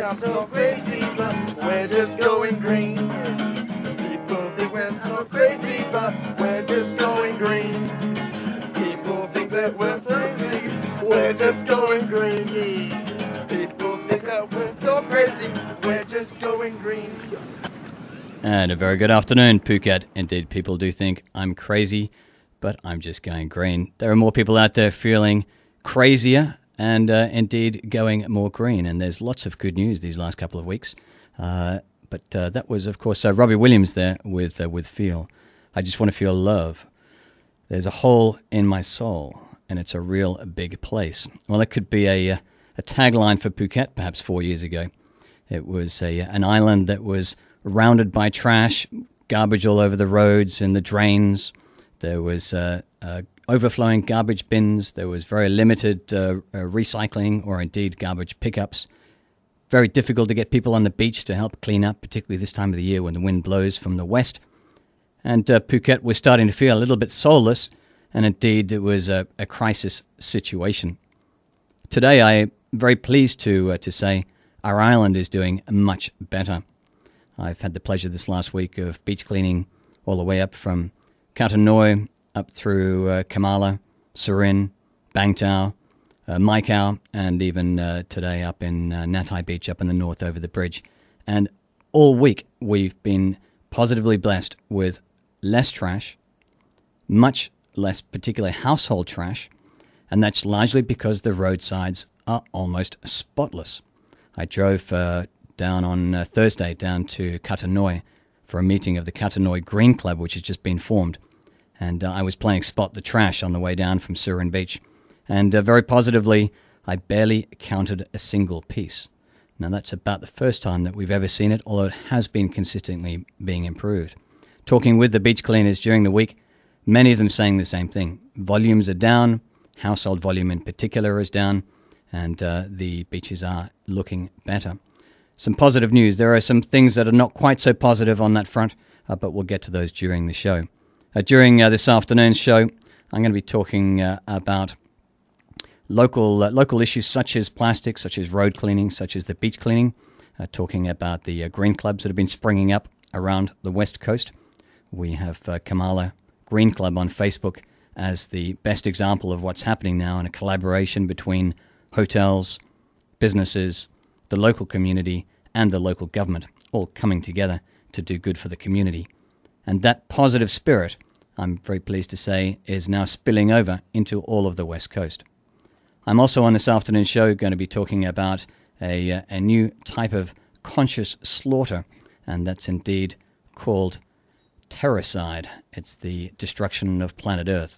I'm so crazy, but we're just going green. People think we're so crazy, but we're just going green. People think that we're so crazy, we're just going green. People think that we're so crazy, we're just going green. And a very good afternoon, Phuket. Indeed, people do think I'm crazy, but I'm just going green. There are more people out there feeling crazier and indeed going more green. And there's lots of good news these last couple of weeks. But that was, of course, Robbie Williams there with Feel. I just want to feel love. There's a hole in my soul, and it's a real big place. Well, that could be a tagline for Phuket perhaps 4 years ago. It was an island that was rounded by trash, garbage all over the roads and the drains. There was overflowing garbage bins. There was very limited recycling or indeed garbage pickups. Very difficult to get people on the beach to help clean up, particularly this time of the year when the wind blows from the west. And Phuket was starting to feel a little bit soulless, and indeed it was a crisis situation. Today I'm very pleased to say our island is doing much better. I've had the pleasure this last week of beach cleaning all the way up from Katanoi, up through Kamala, Surin, Bangtao, Mai Khao, and even today up in Natai Beach up in the north over the bridge. And all week we've been positively blessed with less trash, much less particularly household trash, and that's largely because the roadsides are almost spotless. I drove down on Thursday down to Katanoi for a meeting of the Katanoi Green Club, which has just been formed. And I was playing Spot the Trash on the way down from Surin Beach. And very positively, I barely counted a single piece. Now, that's about the first time that we've ever seen it, although it has been consistently being improved. Talking with the beach cleaners during the week, many of them saying the same thing. Volumes are down, household volume in particular is down, and the beaches are looking better. Some positive news. There are some things that are not quite so positive on that front, but we'll get to those during the show. During this afternoon's show, I'm going to be talking about local issues such as plastic, such as road cleaning, such as the beach cleaning, talking about the green clubs that have been springing up around the west coast. We have Kamala Green Club on Facebook as the best example of what's happening now in a collaboration between hotels, businesses, the local community, and the local government, all coming together to do good for the community. And that positive spirit, I'm very pleased to say, is now spilling over into all of the West Coast. I'm also on this afternoon's show going to be talking about a new type of conscious slaughter, and that's indeed called terroricide. It's the destruction of planet Earth.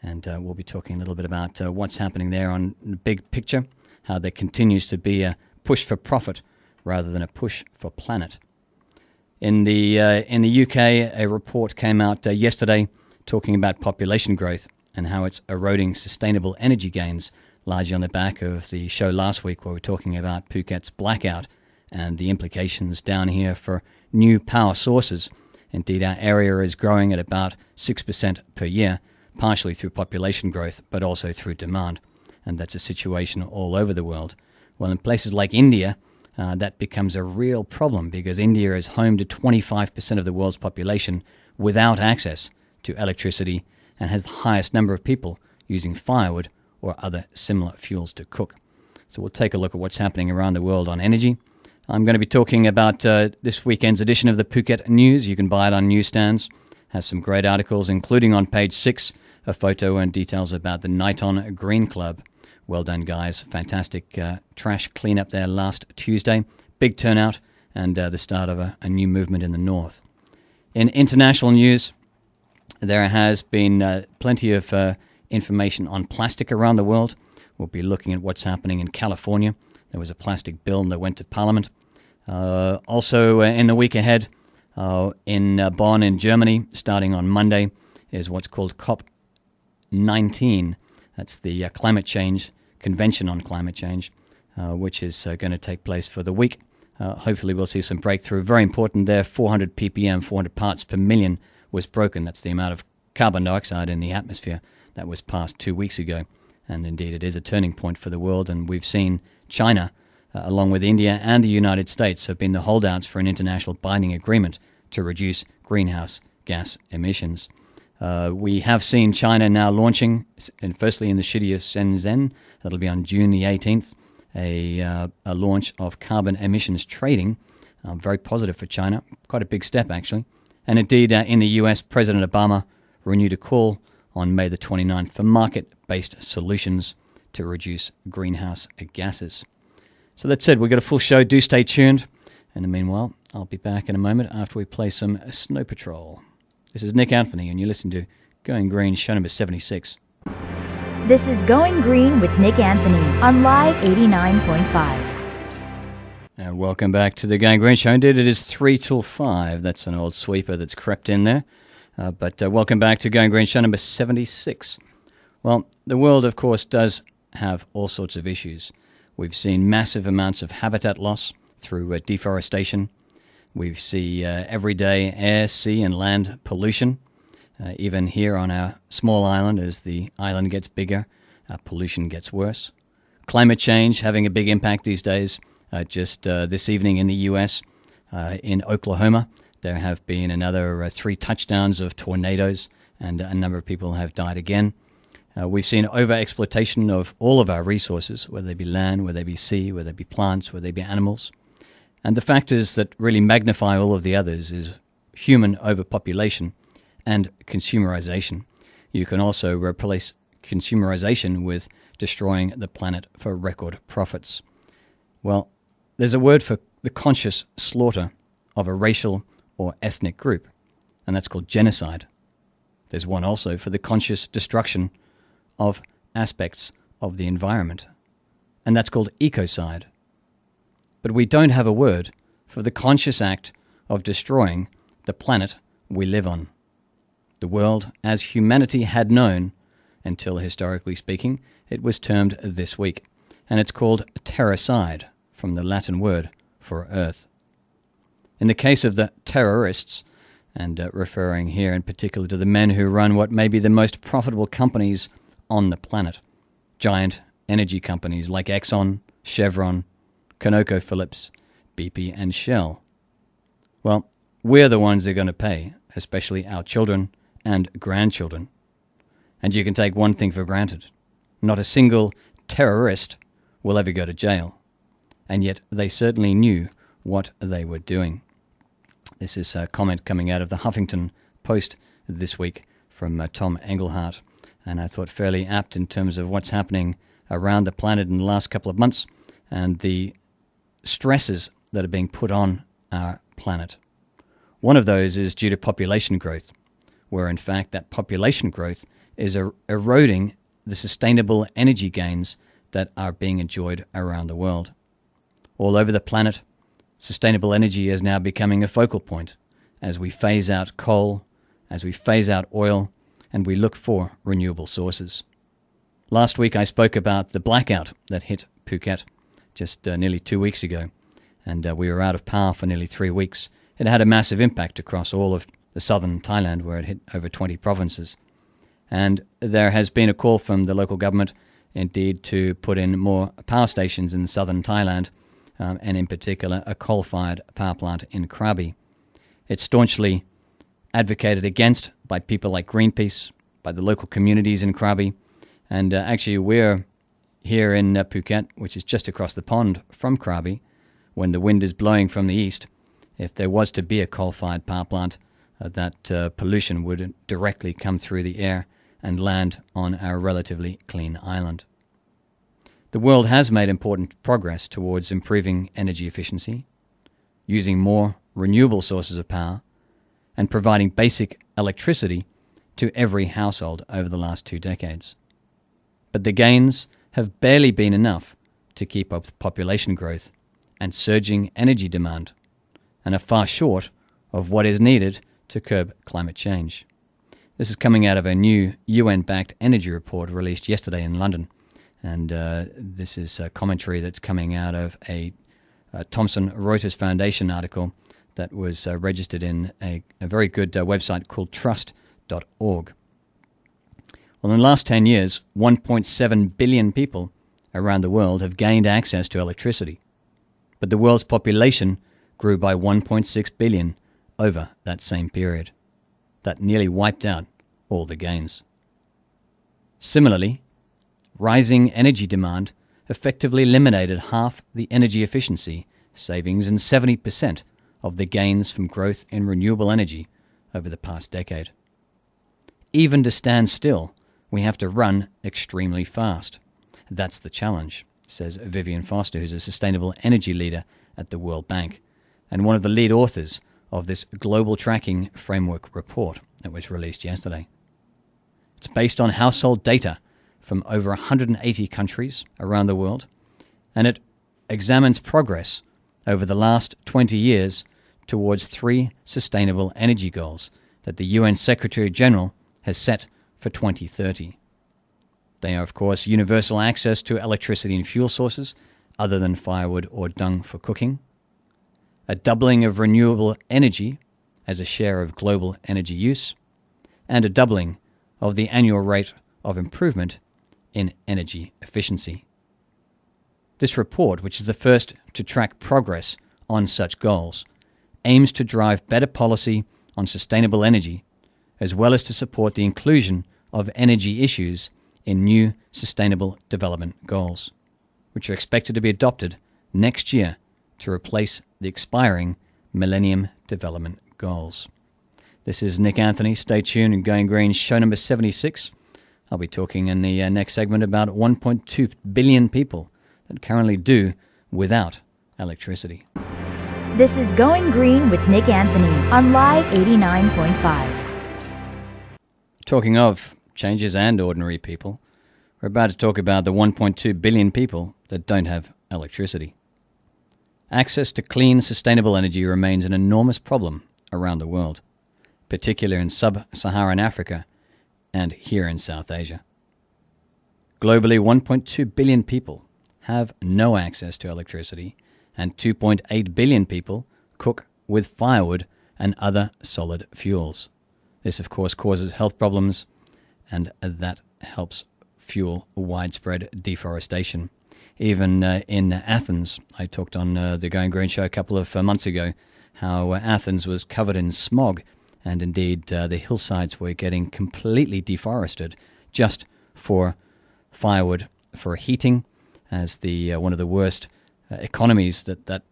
And we'll be talking a little bit about what's happening there on the big picture, how there continues to be a push for profit rather than a push for planet. In the UK, a report came out yesterday talking about population growth and how it's eroding sustainable energy gains, largely on the back of the show last week where we were talking about Phuket's blackout and the implications down here for new power sources. Indeed, our area is growing at about 6% per year, partially through population growth, but also through demand. And that's a situation all over the world. Well, in places like India, that becomes a real problem because India is home to 25% of the world's population without access to electricity and has the highest number of people using firewood or other similar fuels to cook. So we'll take a look at what's happening around the world on energy. I'm going to be talking about this weekend's edition of the Phuket News. You can buy it on newsstands. Has some great articles, including on page 6, a photo and details about the Nighton Green Club. Well done, guys. Fantastic trash cleanup there last Tuesday. Big turnout and the start of a new movement in the north. In international news, there has been plenty of information on plastic around the world. We'll be looking at what's happening in California. There was a plastic bill that went to Parliament. Also, in the week ahead, in Bonn in Germany, starting on Monday, is what's called COP19. That's the climate change Convention on Climate Change, which is going to take place for the week. Hopefully we'll see some breakthrough. Very important there, 400 ppm, 400 parts per million was broken. That's the amount of carbon dioxide in the atmosphere that was passed 2 weeks ago. And indeed, it is a turning point for the world. And we've seen China along with India and the United States, have been the holdouts for an international binding agreement to reduce greenhouse gas emissions. We have seen China now launching, and firstly in the city of Shenzhen, that'll be on June the 18th, a launch of carbon emissions trading. Very positive for China, quite a big step actually. And indeed, in the US, President Obama renewed a call on May the 29th for market-based solutions to reduce greenhouse gases. So that said, we've got a full show. Do stay tuned. And in the meanwhile, I'll be back in a moment after we play some Snow Patrol. This is Nick Anthony, and you listen to Going Green, show number 76. This is Going Green with Nick Anthony on Live 89.5. And welcome back to the Going Green Show. Indeed, it is 3 till 5. That's an old sweeper that's crept in there. But welcome back to Going Green, show number 76. Well, the world, of course, does have all sorts of issues. We've seen massive amounts of habitat loss through deforestation. We see everyday air, sea, and land pollution. Even here on our small island, as the island gets bigger, pollution gets worse. Climate change having a big impact these days. Just this evening in the U.S., in Oklahoma, there have been another 3 touchdowns of tornadoes, and a number of people have died again. We've seen over-exploitation of all of our resources, whether they be land, whether they be sea, whether they be plants, whether they be animals. And the factors that really magnify all of the others is human overpopulation and consumerization. You can also replace consumerization with destroying the planet for record profits. Well, there's a word for the conscious slaughter of a racial or ethnic group, and that's called genocide. There's one also for the conscious destruction of aspects of the environment, and that's called ecocide. But we don't have a word for the conscious act of destroying the planet we live on. The world as humanity had known, until historically speaking, it was termed this week, and it's called terracide, from the Latin word for earth. In the case of the terrorists, and referring here in particular to the men who run what may be the most profitable companies on the planet, giant energy companies like Exxon, Chevron, ConocoPhillips, BP, and Shell. Well, we're the ones that are going to pay, especially our children and grandchildren. And you can take one thing for granted. Not a single terrorist will ever go to jail. And yet they certainly knew what they were doing. This is a comment coming out of the Huffington Post this week from Tom Engelhardt, and I thought fairly apt in terms of what's happening around the planet in the last couple of months and the stresses that are being put on our planet. One of those is due to population growth, where in fact that population growth is eroding the sustainable energy gains that are being enjoyed around the world. All over the planet, sustainable energy is now becoming a focal point as we phase out coal, as we phase out oil, and we look for renewable sources. Last week I spoke about the blackout that hit Phuket just nearly 2 weeks ago, and we were out of power for nearly 3 weeks. It had a massive impact across all of the southern Thailand, where it hit over 20 provinces. And there has been a call from the local government, indeed, to put in more power stations in southern Thailand, and in particular a coal-fired power plant in Krabi. It's staunchly advocated against by people like Greenpeace, by the local communities in Krabi, and actually we're here in Phuket, which is just across the pond from Krabi. When the wind is blowing from the east, if there was to be a coal-fired power plant, that pollution would directly come through the air and land on our relatively clean island. The world has made important progress towards improving energy efficiency, using more renewable sources of power, and providing basic electricity to every household over the last 2 decades. But the gains have barely been enough to keep up with population growth and surging energy demand, and are far short of what is needed to curb climate change. This is coming out of a new UN-backed energy report released yesterday in London, and this is a commentary that's coming out of a Thomson Reuters Foundation article that was registered in a very good website called trust.org. Well, in the last 10 years, 1.7 billion people around the world have gained access to electricity. but the world's population grew by 1.6 billion over that same period. That nearly wiped out all the gains. Similarly, rising energy demand effectively eliminated half the energy efficiency savings and 70% of the gains from growth in renewable energy over the past decade. Even to stand still, we have to run extremely fast. That's the challenge, says Vivian Foster, who's a sustainable energy leader at the World Bank and one of the lead authors of this Global Tracking Framework report that was released yesterday. It's based on household data from over 180 countries around the world, and it examines progress over the last 20 years towards 3 sustainable energy goals that the UN Secretary-General has set for 2030. They are, of course, universal access to electricity and fuel sources other than firewood or dung for cooking, a doubling of renewable energy as a share of global energy use, and a doubling of the annual rate of improvement in energy efficiency. This report, which is the first to track progress on such goals, aims to drive better policy on sustainable energy, as well as to support the inclusion of energy issues in new Sustainable Development Goals, which are expected to be adopted next year to replace the expiring Millennium Development Goals. This is Nick Anthony. Stay tuned and Going Green, show number 76. I'll be talking in the next segment about 1.2 billion people that currently do without electricity. This is Going Green with Nick Anthony on Live 89.5. Talking of changes and ordinary people, we're about to talk about the 1.2 billion people that don't have electricity. Access to clean, sustainable energy remains an enormous problem around the world, particularly in sub-Saharan Africa and here in South Asia. Globally, 1.2 billion people have no access to electricity, and 2.8 billion people cook with firewood and other solid fuels. This, of course, causes health problems, and that helps fuel widespread deforestation. Even in Athens, I talked on the Going Green show a couple of months ago, how Athens was covered in smog, and indeed the hillsides were getting completely deforested just for firewood for heating, as the one of the worst economies that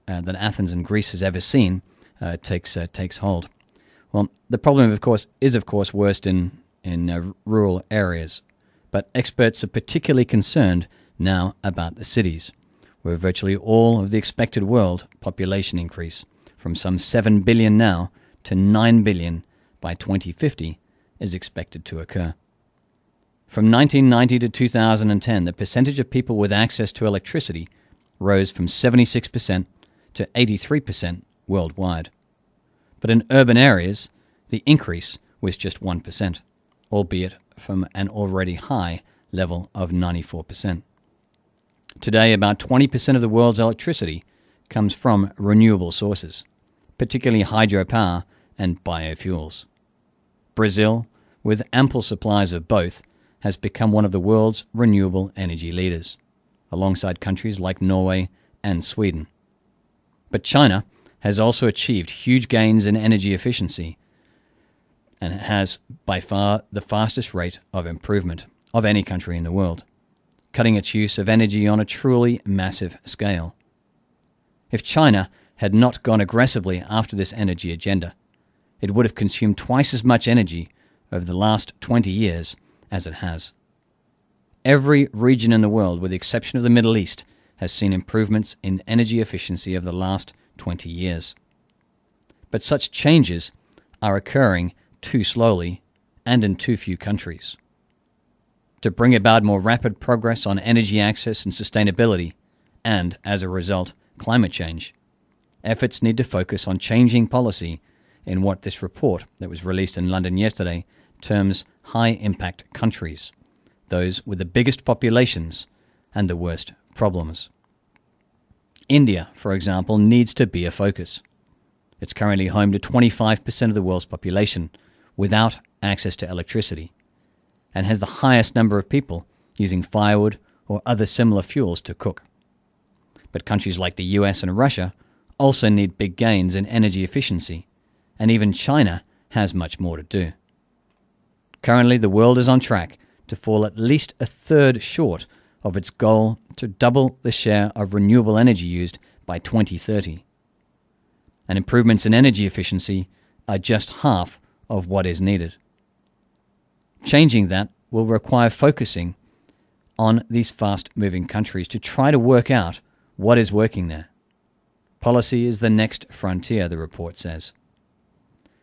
Athens and Greece has ever seen takes hold. Well, the problem, of course, is worst in rural areas, but experts are particularly concerned now about the cities, where virtually all of the expected world population increase from some 7 billion now to 9 billion by 2050 is expected to occur. From 1990 to 2010, the percentage of people with access to electricity rose from 76% to 83% worldwide. But in urban areas, the increase was just 1%, albeit from an already high level of 94%. Today, about 20% of the world's electricity comes from renewable sources, particularly hydropower and biofuels. Brazil, with ample supplies of both, has become one of the world's renewable energy leaders, alongside countries like Norway and Sweden. But China has also achieved huge gains in energy efficiency and has by far the fastest rate of improvement of any country in the world, cutting its use of energy on a truly massive scale. If China had not gone aggressively after this energy agenda, it would have consumed twice as much energy over the last 20 years as it has. Every region in the world, with the exception of the Middle East, has seen improvements in energy efficiency over the last 20 years. But such changes are occurring too slowly and in too few countries. To bring about more rapid progress on energy access and sustainability, and, as a result, climate change, efforts need to focus on changing policy in what this report that was released in London yesterday terms high-impact countries, those with the biggest populations and the worst problems. India, for example, needs to be a focus. It's currently home to 25% of the world's population without access to electricity, and has the highest number of people using firewood or other similar fuels to cook. But countries like the US and Russia also need big gains in energy efficiency, and even China has much more to do. Currently, the world is on track to fall at least a third short of its goal to double the share of renewable energy used by 2030. And improvements in energy efficiency are just half of what is needed. Changing that will require focusing on these fast-moving countries to try to work out what is working there. Policy is the next frontier, the report says.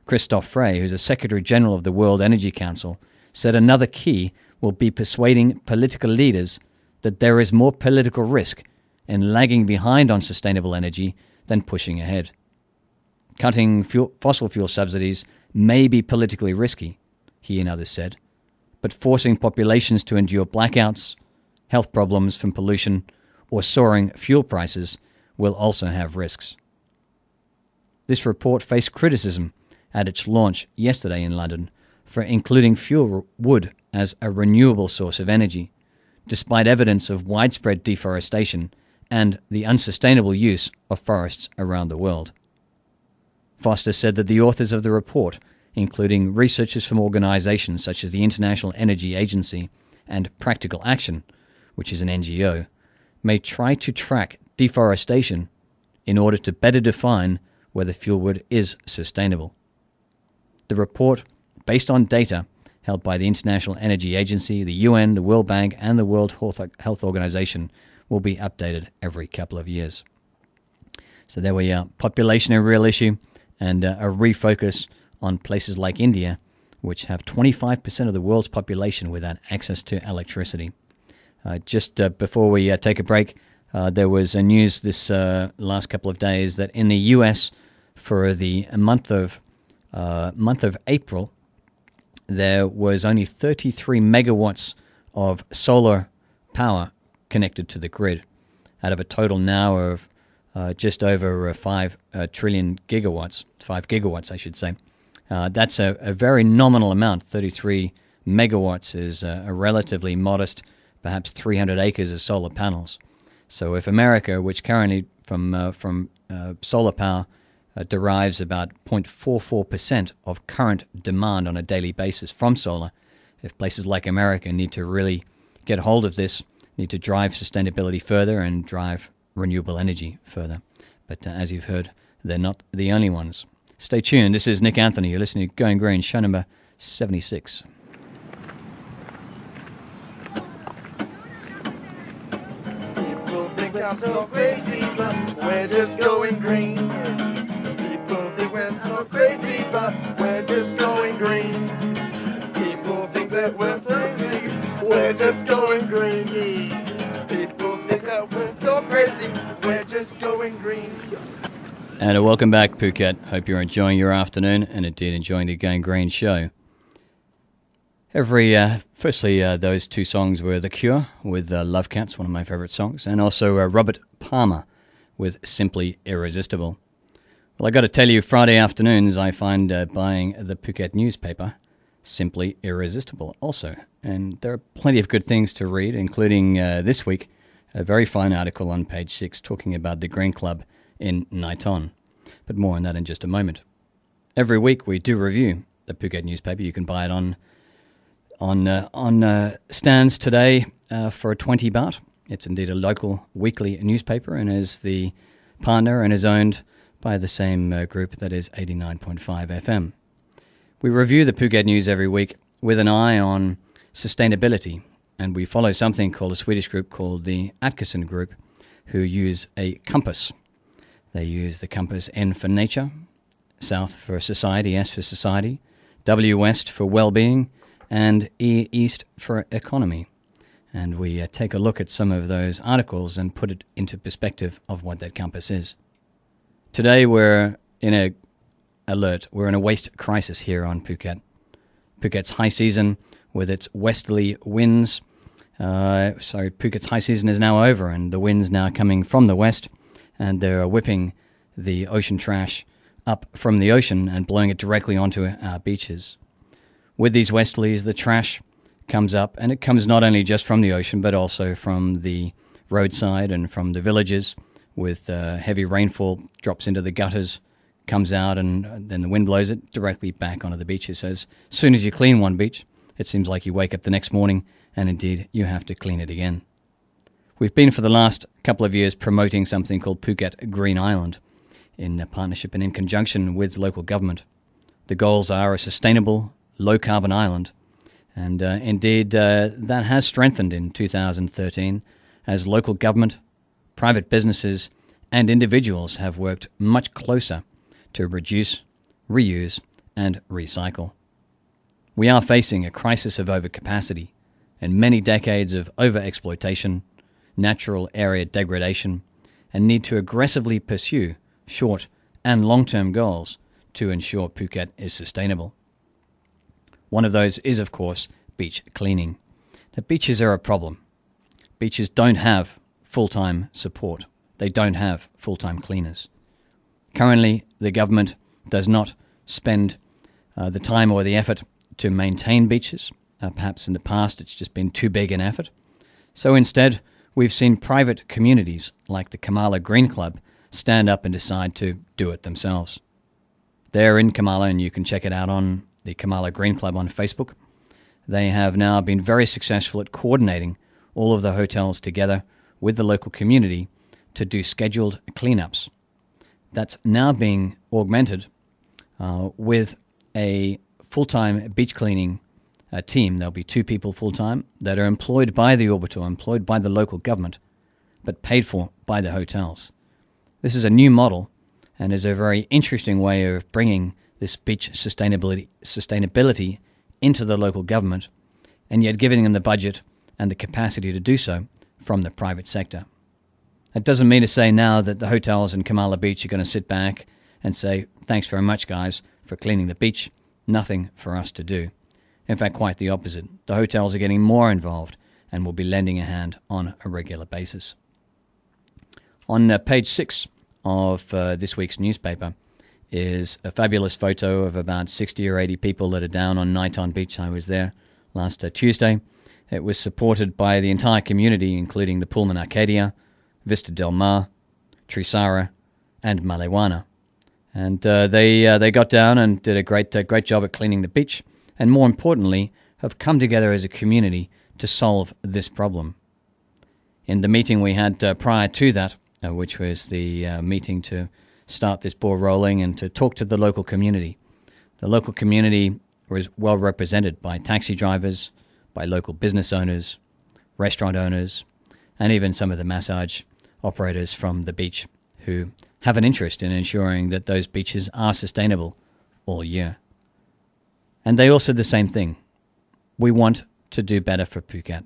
Christophe Frey, who's a Secretary General of the World Energy Council, said another key will be persuading political leaders that there is more political risk in lagging behind on sustainable energy than pushing ahead. Cutting fossil fuel subsidies may be politically risky, he and others said, but forcing populations to endure blackouts, health problems from pollution, or soaring fuel prices will also have risks. This report faced criticism at its launch yesterday in London for including fuel wood as a renewable source of energy, despite evidence of widespread deforestation and the unsustainable use of forests around the world. Foster said that the authors of the report, including researchers from organizations such as the International Energy Agency and Practical Action, which is an NGO, may try to track deforestation in order to better define whether fuel wood is sustainable. The report, based on data held by the International Energy Agency, the UN, the World Bank, and the World Health Organization, will be updated every couple of years. So there we are. Population a real issue, and a refocus on places like India, which have 25% of the world's population without access to electricity. Just before we take a break, there was news this last couple of days that in the U.S. for the month of April, there was only 33 megawatts of solar power connected to the grid, out of a total now of just over 5 trillion gigawatts, 5 gigawatts, I should say. That's a very nominal amount. 33 megawatts is a relatively modest, perhaps 300 acres of solar panels. So if America, which currently from solar power derives about 0.44% of current demand on a daily basis from solar, if places like America need to really get hold of this, need to drive sustainability further and drive renewable energy further. But as you've heard, they're not the only ones. Stay tuned. This is Nick Anthony. You're listening to Going Green, show number 76. People think I'm so crazy, but we're just going green. People think we're so crazy, but we're just going green. People think that we're so crazy, we're just going green. People think that we're so crazy, we're just going green. And welcome back, Phuket. Hope you're enjoying your afternoon and indeed enjoying the Going Green show. Firstly, those two songs were The Cure with Love Cats, one of my favorite songs, and also Robert Palmer with Simply Irresistible. Well, I got to tell you, Friday afternoons I find buying the Phuket newspaper simply irresistible also. And there are plenty of good things to read, including this week, a very fine article on page 6 talking about the Green Club in Naiton. But more on that in just a moment. Every week we do review the Phuket newspaper. You can buy it on stands today for 20 baht. It's indeed a local weekly newspaper and is the partner and is owned by the same group that is 89.5 FM. We review the Phuket news every week with an eye on sustainability, and we follow something called a Swedish group called the Atkinson Group, who use a compass. They use the compass N for nature, South for society, S for society, W West for well-being, and E East for economy. And we take a look at some of those articles and put it into perspective of what that compass is. Today we're in a waste crisis here on Phuket. Phuket's high season with its westerly winds. Phuket's high season is now over and the winds now coming from the west, and they're whipping the ocean trash up from the ocean and blowing it directly onto our beaches. With these westerlies, the trash comes up, and it comes not only just from the ocean, but also from the roadside and from the villages, with heavy rainfall, drops into the gutters, comes out, and then the wind blows it directly back onto the beaches. So as soon as you clean one beach, it seems like you wake up the next morning and indeed you have to clean it again. We've been for the last couple of years promoting something called Phuket Green Island in partnership and in conjunction with local government. The goals are a sustainable, low-carbon island, and indeed that has strengthened in 2013 as local government, private businesses and individuals have worked much closer to reduce, reuse and recycle. We are facing a crisis of overcapacity and many decades of overexploitation, natural area degradation, and need to aggressively pursue short and long-term goals to ensure Phuket is sustainable. One of those is, of course, beach cleaning. Now, beaches are a problem. Beaches don't have full-time support. They don't have full-time cleaners. Currently, the government does not spend the time or the effort to maintain beaches. Perhaps in the past it's just been too big an effort. So instead, we've seen private communities like the Kamala Green Club stand up and decide to do it themselves. They're in Kamala, and you can check it out on the Kamala Green Club on Facebook. They have now been very successful at coordinating all of the hotels together with the local community to do scheduled cleanups. That's now being augmented with a full-time beach cleaning team. There'll be 2 people full-time that are employed by the Orbital, employed by the local government, but paid for by the hotels. This is a new model and is a very interesting way of bringing this beach sustainability into the local government, and yet giving them the budget and the capacity to do so from the private sector. That doesn't mean to say now that the hotels in Kamala Beach are going to sit back and say, thanks very much, guys, for cleaning the beach. Nothing for us to do. In fact, quite the opposite. The hotels are getting more involved and will be lending a hand on a regular basis. On page 6 of this week's newspaper is a fabulous photo of about 60 or 80 people that are down on Naiton Beach. I was there last Tuesday. It was supported by the entire community, including the Pullman Arcadia, Vista Del Mar, Trisara, and Malewana. And they got down and did a great job at cleaning the beach, and more importantly, have come together as a community to solve this problem. In the meeting we had prior to that, which was the meeting to start this ball rolling and to talk to the local community. The local community was well represented by taxi drivers, by local business owners, restaurant owners, and even some of the massage operators from the beach who have an interest in ensuring that those beaches are sustainable all year. And they all said the same thing. We want to do better for Phuket.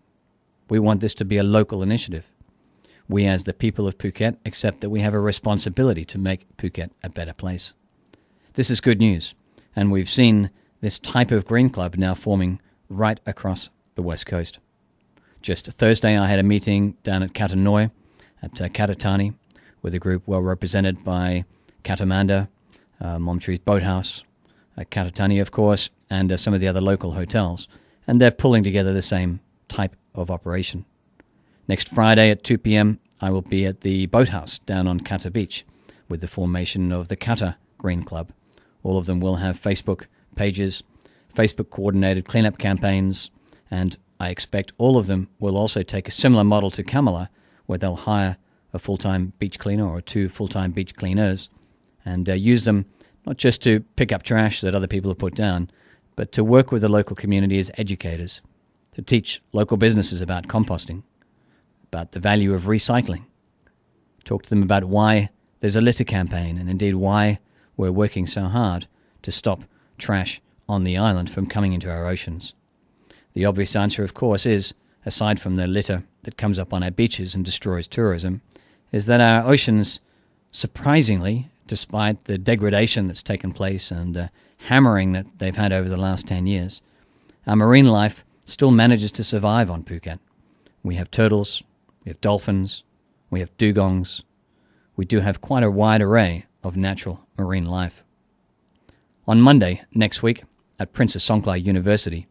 We want this to be a local initiative. We as the people of Phuket accept that we have a responsibility to make Phuket a better place. This is good news, and we've seen this type of green club now forming right across the west coast. Just Thursday I had a meeting down at Katanoi at Katatani with a group well represented by Katamanda, Momtree's Boathouse, Katatani of course, and some of the other local hotels, and they're pulling together the same type of operation. Next Friday at 2 p.m. I will be at the Boathouse down on Kata Beach with the formation of the Kata Green Club. All of them will have Facebook pages, Facebook coordinated cleanup campaigns, and I expect all of them will also take a similar model to Kamala, where they'll hire a full-time beach cleaner or 2 full-time beach cleaners and use them not just to pick up trash that other people have put down, but to work with the local community as educators, to teach local businesses about composting, about the value of recycling, talk to them about why there's a litter campaign and indeed why we're working so hard to stop trash on the island from coming into our oceans. The obvious answer, of course, is, aside from the litter that comes up on our beaches and destroys tourism, is that our oceans, surprisingly, despite the degradation that's taken place and the hammering that they've had over the last 10 years, our marine life still manages to survive on Phuket. We have turtles, we have dolphins, we have dugongs. We do have quite a wide array of natural marine life. On Monday next week at Princess Songkhla University,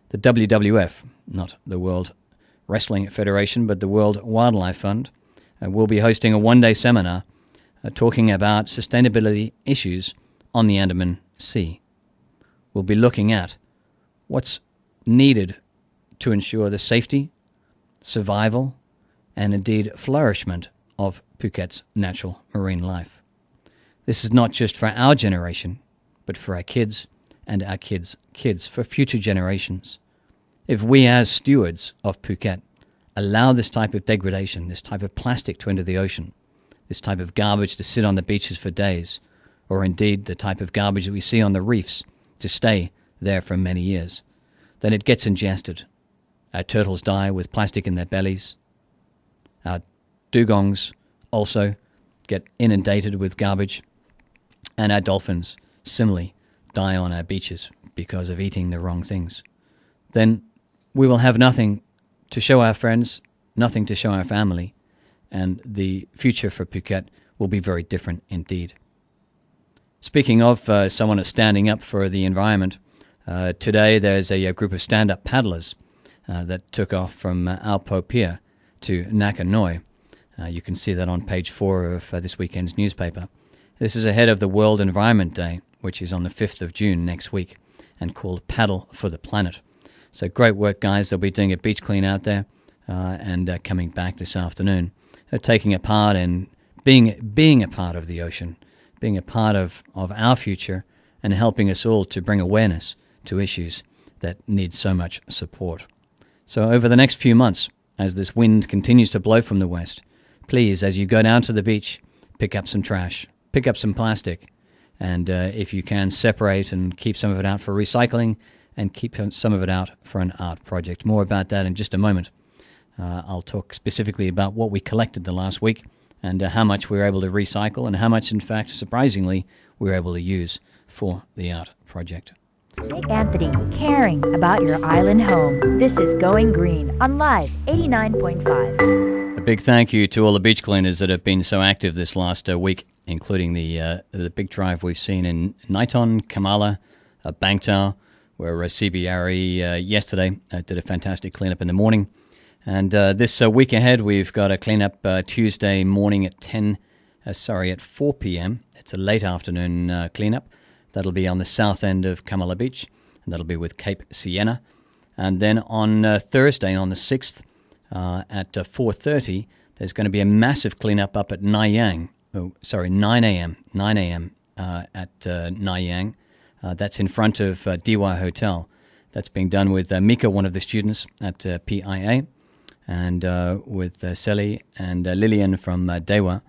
the WWF, not the World Wrestling Federation, but the World Wildlife Fund, we'll be hosting a one-day seminar talking about sustainability issues on the Andaman Sea. We'll be looking at what's needed to ensure the safety, survival, and indeed flourishment of Phuket's natural marine life. This is not just for our generation, but for our kids and our kids' kids, for future generations. If we as stewards of Phuket allow this type of degradation, this type of plastic to enter the ocean, this type of garbage to sit on the beaches for days, or indeed the type of garbage that we see on the reefs to stay there for many years, then it gets ingested. Our turtles die with plastic in their bellies. Our dugongs also get inundated with garbage. And our dolphins similarly die on our beaches because of eating the wrong things. Then we will have nothing to show our friends, nothing to show our family, and the future for Phuket will be very different indeed. Speaking of someone that's standing up for the environment, today there's a group of stand-up paddlers that took off from Alpo Pier to Naka Noi. You can see that on page 4 of this weekend's newspaper. This is ahead of the World Environment Day, which is on the 5th of June next week, and called Paddle for the Planet. So great work, guys. They'll be doing a beach clean out there and coming back this afternoon. They're taking a part in being a part of the ocean, being a part of our future, and helping us all to bring awareness to issues that need so much support. So over the next few months, as this wind continues to blow from the west, please, as you go down to the beach, pick up some trash, pick up some plastic, and if you can, separate and keep some of it out for recycling and keep some of it out for an art project. More about that in just a moment. I'll talk specifically about what we collected the last week and how much we were able to recycle and how much, in fact, surprisingly, we were able to use for the art project. Nick Anthony, caring about your island home. This is Going Green on Live 89.5. A big thank you to all the beach cleaners that have been so active this last week, including the big drive we've seen in Naiton, Kamala, Bangtao, where CBRE yesterday did a fantastic cleanup in the morning. And this week ahead, we've got a cleanup Tuesday morning at 4 p.m. It's a late afternoon cleanup. That'll be on the south end of Kamala Beach, and that'll be with Cape Sienna. And then on Thursday, on the 6th, at 4:30, there's going to be a massive cleanup up at 9 a.m. At Nanyang. That's in front of DY Hotel. That's being done with Mika, one of the students at PIA, and with Sally and Lillian from Dewa.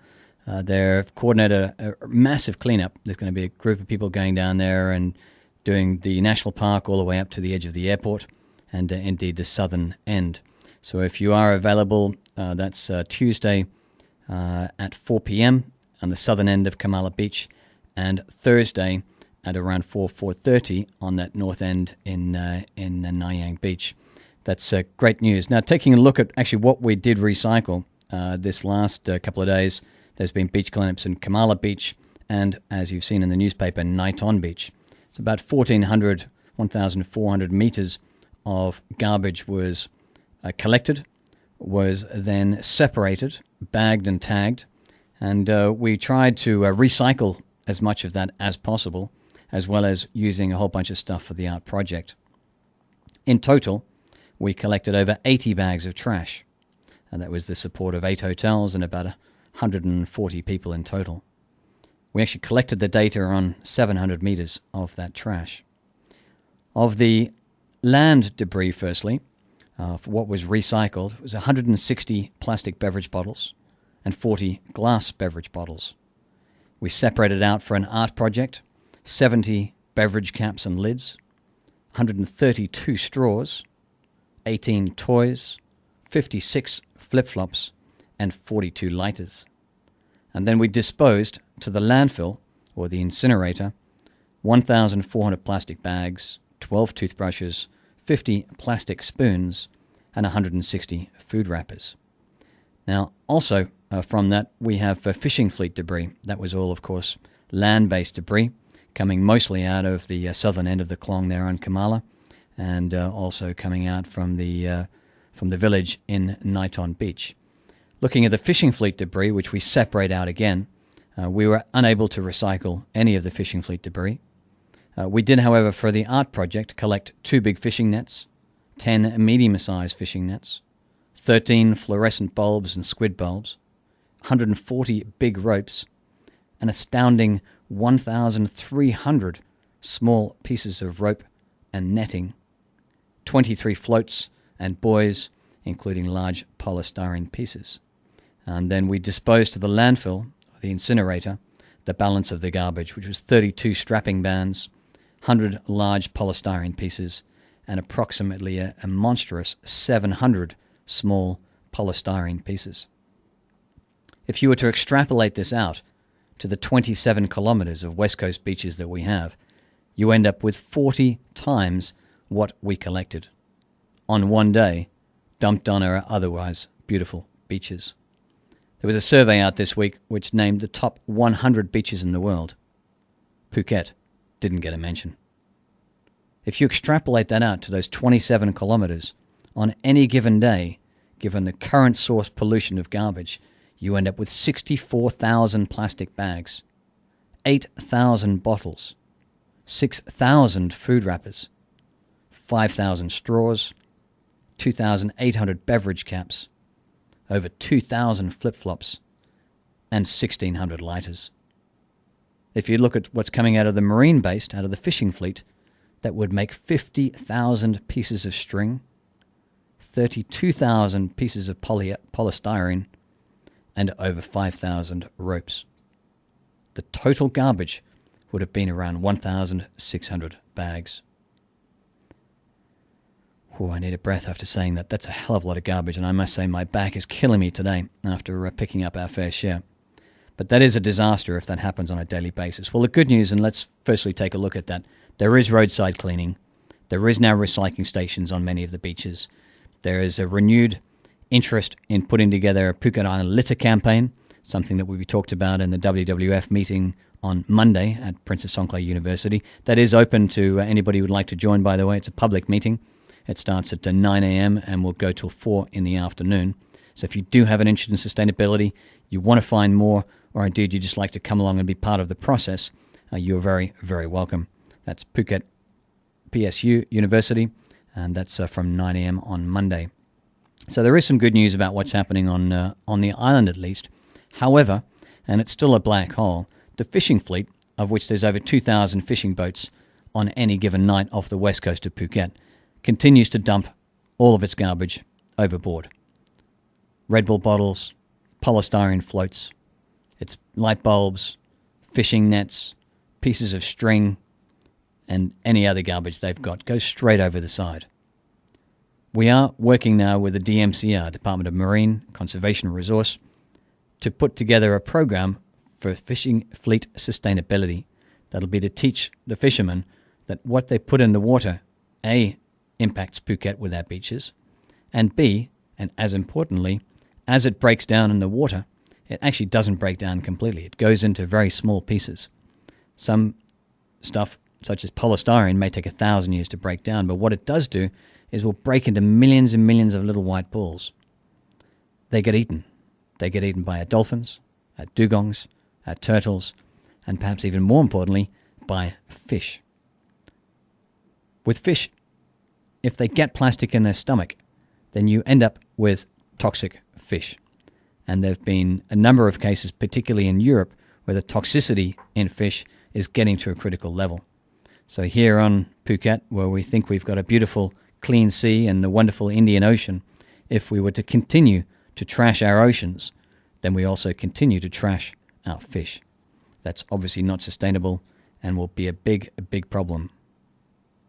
They've coordinated a massive cleanup. There's going to be a group of people going down there and doing the national park all the way up to the edge of the airport and indeed the southern end. So if you are available, that's Tuesday at 4 p.m. on the southern end of Kamala Beach, and Thursday at around 4:30 on that north end in Nanyang Beach. That's great news. Now, taking a look at actually what we did recycle this last couple of days, there's been beach cleanups in Kamala Beach and, as you've seen in the newspaper, Naiton Beach. It's about 1,400 meters of garbage was collected, was then separated, bagged and tagged, and we tried to recycle as much of that as possible, as well as using a whole bunch of stuff for the art project. In total, we collected over 80 bags of trash, and that was the support of 8 hotels and about 140 people in total. We actually collected the data on 700 meters of that trash. Of the land debris, firstly, for what was recycled, it was 160 plastic beverage bottles and 40 glass beverage bottles. We separated out for an art project 70 beverage caps and lids, 132 straws, 18 toys, 56 flip-flops, and 42 lighters. And then we disposed to the landfill, or the incinerator, 1,400 plastic bags, 12 toothbrushes, 50 plastic spoons, and 160 food wrappers. Now, also from that, we have fishing fleet debris. That was all, of course, land-based debris, coming mostly out of the southern end of the Klong there on Kamala, and also coming out from the village in Naiton Beach. Looking at the fishing fleet debris, which we separate out again, we were unable to recycle any of the fishing fleet debris. We did, however, for the art project, collect 2 big fishing nets, 10 medium-sized fishing nets, 13 fluorescent bulbs and squid bulbs, 140 big ropes, an astounding 1,300 small pieces of rope and netting, 23 floats and buoys, including large polystyrene pieces. And then we disposed to the landfill, the incinerator, the balance of the garbage, which was 32 strapping bands, 100 large polystyrene pieces, and approximately a monstrous 700 small polystyrene pieces. If you were to extrapolate this out to the 27 kilometers of West Coast beaches that we have, you end up with 40 times what we collected on one day, dumped on our otherwise beautiful beaches. There was a survey out this week which named the top 100 beaches in the world. Phuket didn't get a mention. If you extrapolate that out to those 27 kilometers, on any given day, given the current source pollution of garbage, you end up with 64,000 plastic bags, 8,000 bottles, 6,000 food wrappers, 5,000 straws, 2,800 beverage caps, over 2,000 flip-flops, and 1,600 lighters. If you look at what's coming out of the marine-based, out of the fishing fleet, that would make 50,000 pieces of string, 32,000 pieces of polystyrene, and over 5,000 ropes. The total garbage would have been around 1,600 bags. Oh, I need a breath after saying that. That's a hell of a lot of garbage, and I must say my back is killing me today after picking up our fair share. But that is a disaster if that happens on a daily basis. Well, the good news, and let's firstly take a look at that, there is roadside cleaning. There is now recycling stations on many of the beaches. There is a renewed interest in putting together a Phuket Island litter campaign, something that we talked about in the WWF meeting on Monday at Princess Songkhla University. That is open to anybody who would like to join, by the way. It's a public meeting. It starts at 9 a.m. and will go till 4 in the afternoon. So if you do have an interest in sustainability, you want to find more, or indeed you just like to come along and be part of the process, you're very, very welcome. That's Phuket PSU University, and that's from 9 a.m. on Monday. So there is some good news about what's happening on the island at least. However, and it's still a black hole, the fishing fleet, of which there's over 2,000 fishing boats on any given night off the west coast of Phuket, continues to dump all of its garbage overboard. Red Bull bottles, polystyrene floats, its light bulbs, fishing nets, pieces of string, and any other garbage they've got goes straight over the side. We are working now with the DMCR, Department of Marine Conservation and Resource, to put together a program for fishing fleet sustainability. That'll be to teach the fishermen that what they put in the water, A, impacts Phuket with our beaches, and B, and as importantly, as it breaks down in the water, it actually doesn't break down completely. It goes into very small pieces. Some stuff, such as polystyrene, may take 1,000 years to break down, but what it does do is will break into millions and millions of little white balls. They get eaten. They get eaten by our dolphins, our dugongs, our turtles, and perhaps even more importantly, by fish. With fish, if they get plastic in their stomach, then you end up with toxic fish. And there have been a number of cases, particularly in Europe, where the toxicity in fish is getting to a critical level. So here on Phuket, where we think we've got a beautiful clean sea and the wonderful Indian Ocean, if we were to continue to trash our oceans, then we also continue to trash our fish. That's obviously not sustainable and will be a big problem.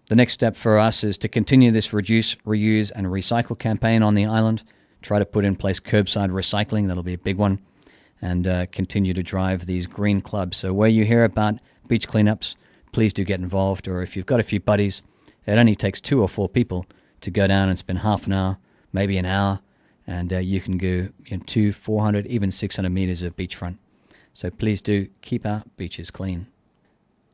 The next step for us is to continue this reduce, reuse and recycle campaign on the island, try to put in place curbside recycling, that'll be a big one, and continue to drive these green clubs. So where you hear about beach cleanups, please do get involved, or if you've got a few buddies, it only takes 2 or 4 people to go down and spend half an hour, maybe an hour, and you can go 200, 400, even 600 meters of beachfront. So please do keep our beaches clean.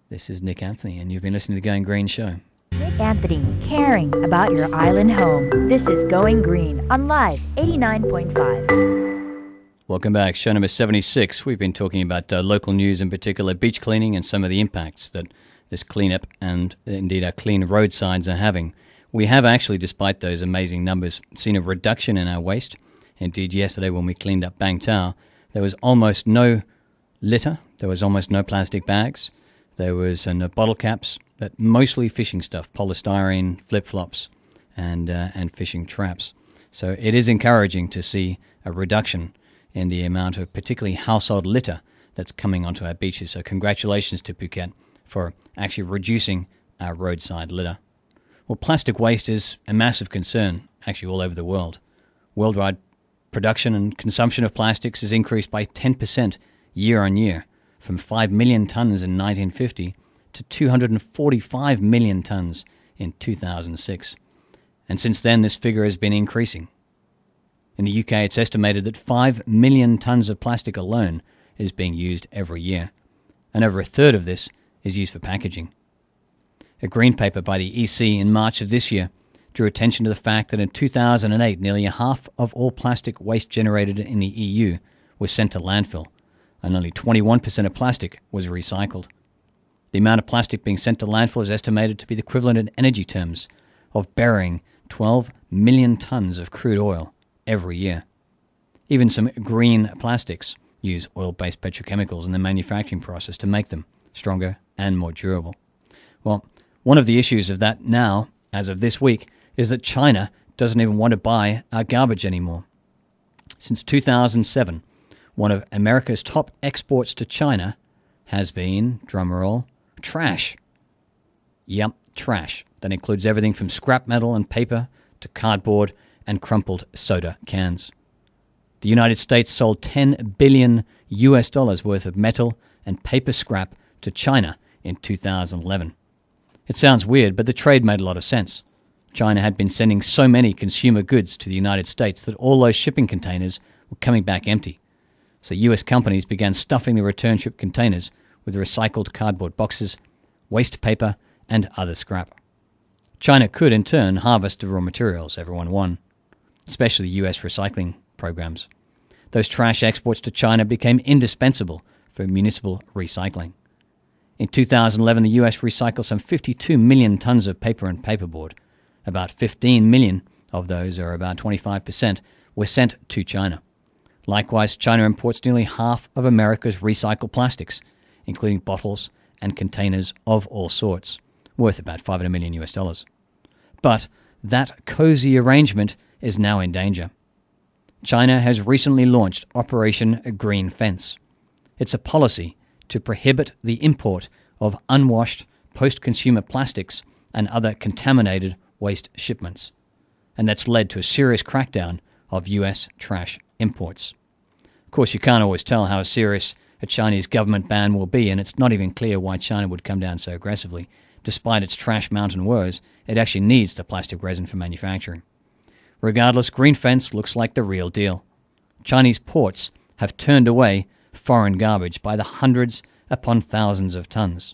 This is Nick Anthony, and you've been listening to the Going Green Show. Nick Anthony, caring about your island home. This is Going Green on Live 89.5. Welcome back. Show number 76. We've been talking about local news, in particular beach cleaning, and some of the impacts that this cleanup and indeed our clean roadsides are having. We have actually, despite those amazing numbers, seen a reduction in our waste. Indeed, yesterday when we cleaned up Bang Tao, there was almost no litter, there was almost no plastic bags, there was no bottle caps, but mostly fishing stuff, polystyrene, flip-flops, and fishing traps. So it is encouraging to see a reduction in the amount of particularly household litter that's coming onto our beaches. So congratulations to Phuket for actually reducing our roadside litter. Well, plastic waste is a massive concern, actually all over the world. Worldwide production and consumption of plastics has increased by 10% year on year, from 5 million tons in 1950 to 245 million tons in 2006. And since then, this figure has been increasing. In the UK, it's estimated that 5 million tons of plastic alone is being used every year, and over a third of this is used for packaging. A green paper by the EC in March of this year drew attention to the fact that in 2008, nearly half of all plastic waste generated in the EU was sent to landfill, and only 21% of plastic was recycled. The amount of plastic being sent to landfill is estimated to be the equivalent in energy terms of burying 12 million tons of crude oil every year. Even some green plastics use oil-based petrochemicals in the manufacturing process to make them stronger and more durable. Well, one of the issues of that now, as of this week, is that China doesn't even want to buy our garbage anymore. Since 2007, one of America's top exports to China has been, drumroll, trash. Yep, trash. That includes everything from scrap metal and paper to cardboard and crumpled soda cans. The United States sold $10 billion worth of metal and paper scrap to China in 2011. It sounds weird, but the trade made a lot of sense. China had been sending so many consumer goods to the United States that all those shipping containers were coming back empty. So US companies began stuffing the return trip containers with recycled cardboard boxes, waste paper, and other scrap. China could, in turn, harvest the raw materials, everyone won, especially US recycling programs. Those trash exports to China became indispensable for municipal recycling. In 2011, the US recycled some 52 million tons of paper and paperboard. About 15 million of those, or about 25%, were sent to China. Likewise, China imports nearly half of America's recycled plastics, including bottles and containers of all sorts, worth about $500 million. But that cozy arrangement is now in danger. China has recently launched Operation Green Fence. It's a policy to prohibit the import of unwashed post-consumer plastics and other contaminated waste shipments. And that's led to a serious crackdown of US trash imports. Of course, you can't always tell how serious a Chinese government ban will be, and it's not even clear why China would come down so aggressively. Despite its trash mountain woes, it actually needs the plastic resin for manufacturing. Regardless, Green Fence looks like the real deal. Chinese ports have turned away foreign garbage by the hundreds upon thousands of tons.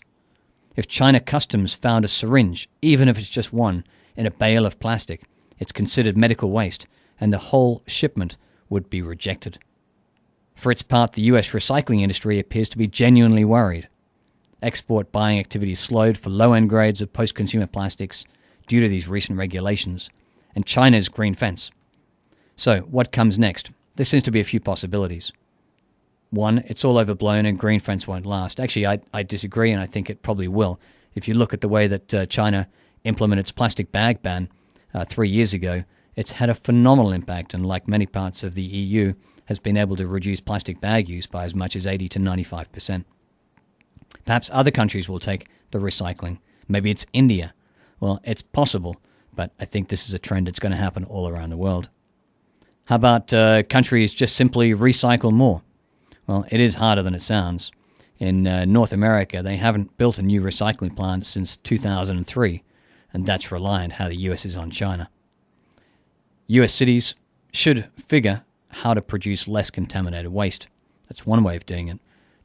If China Customs found a syringe, even if it's just one, in a bale of plastic, it's considered medical waste, and the whole shipment would be rejected. For its part, the US recycling industry appears to be genuinely worried. Export buying activity slowed for low-end grades of post-consumer plastics due to these recent regulations, and China's Green Fence. So, what comes next? There seems to be a few possibilities. One, it's all overblown and Green Fence won't last. Actually, I disagree, and I think it probably will. If you look at the way that China implemented its plastic bag ban 3 years ago, it's had a phenomenal impact, and like many parts of the EU, has been able to reduce plastic bag use by as much as 80 to 95%. Perhaps other countries will take the recycling. Maybe it's India. Well, it's possible, but I think this is a trend that's going to happen all around the world. How about countries just simply recycle more? Well, it is harder than it sounds. In North America, they haven't built a new recycling plant since 2003, and that's reliant how the US is on China. US cities should figure how to produce less contaminated waste. That's one way of doing it.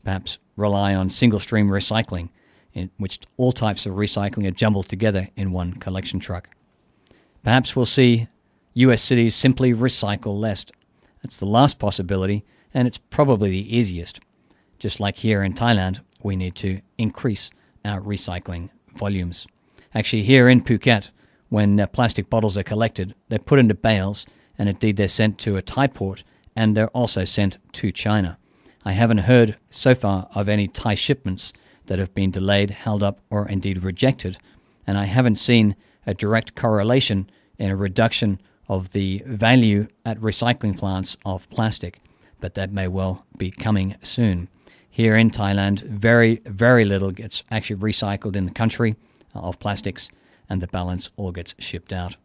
Perhaps rely on single-stream recycling, in which all types of recycling are jumbled together in one collection truck. Perhaps we'll see US cities simply recycle less, That's the last possibility, and it's probably the easiest. Just like here in Thailand, we need to increase our recycling volumes. Actually, here in Phuket, when plastic bottles are collected, they're put into bales, and indeed they're sent to a Thai port, and they're also sent to China. I haven't heard so far of any Thai shipments that have been delayed, held up, or indeed rejected, and I haven't seen a direct correlation in a reduction of the value at recycling plants of plastic, but that may well be coming soon. Here in Thailand, very, very little gets actually recycled in the country of plastics, and the balance all gets shipped out.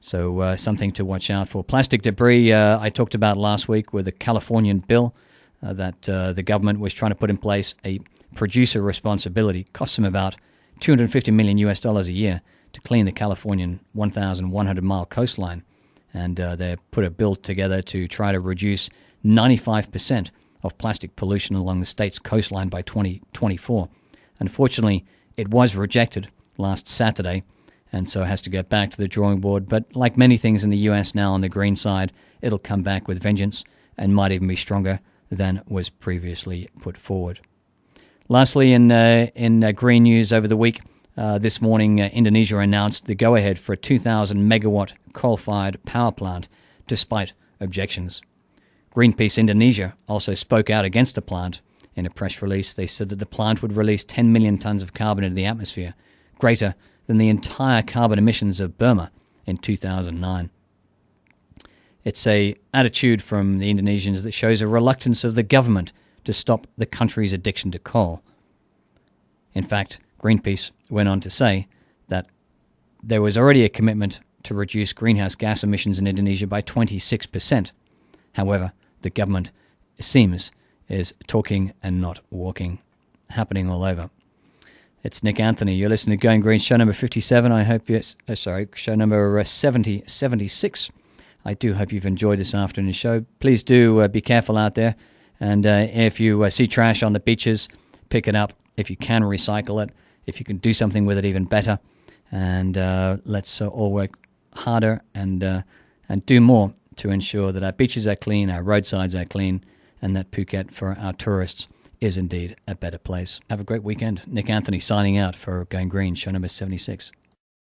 So something to watch out for. Plastic debris, I talked about last week with a Californian bill that the government was trying to put in place a producer responsibility. Costs them about $250 million a year to clean the Californian 1,100-mile coastline. And they put a bill together to try to reduce 95% of plastic pollution along the state's coastline by 2024. Unfortunately, it was rejected last Saturday, and so it has to go back to the drawing board. But like many things in the US now on the green side, it'll come back with vengeance and might even be stronger than was previously put forward. Lastly, in green news over the week, this morning Indonesia announced the go-ahead for a 2,000 megawatt coal-fired power plant despite objections. Greenpeace Indonesia also spoke out against the plant. In a press release, they said that the plant would release 10 million tons of carbon into the atmosphere, greater than the entire carbon emissions of Burma in 2009. It's an attitude from the Indonesians that shows a reluctance of the government to stop the country's addiction to coal. In fact, Greenpeace went on to say that there was already a commitment to reduce greenhouse gas emissions in Indonesia by 26%. However, the government, it seems, is talking and not walking, happening all over. It's Nick Anthony. You're listening to Going Green, show number 57. I hope show number 76. I do hope you've enjoyed this afternoon's show. Please do be careful out there. And if you see trash on the beaches, pick it up. If you can, recycle it. If you can do something with it, even better. And let's all work harder and do more to ensure that our beaches are clean, our roadsides are clean, and that Phuket for our tourists is indeed a better place. Have a great weekend. Nick Anthony signing out for Going Green, show number 76.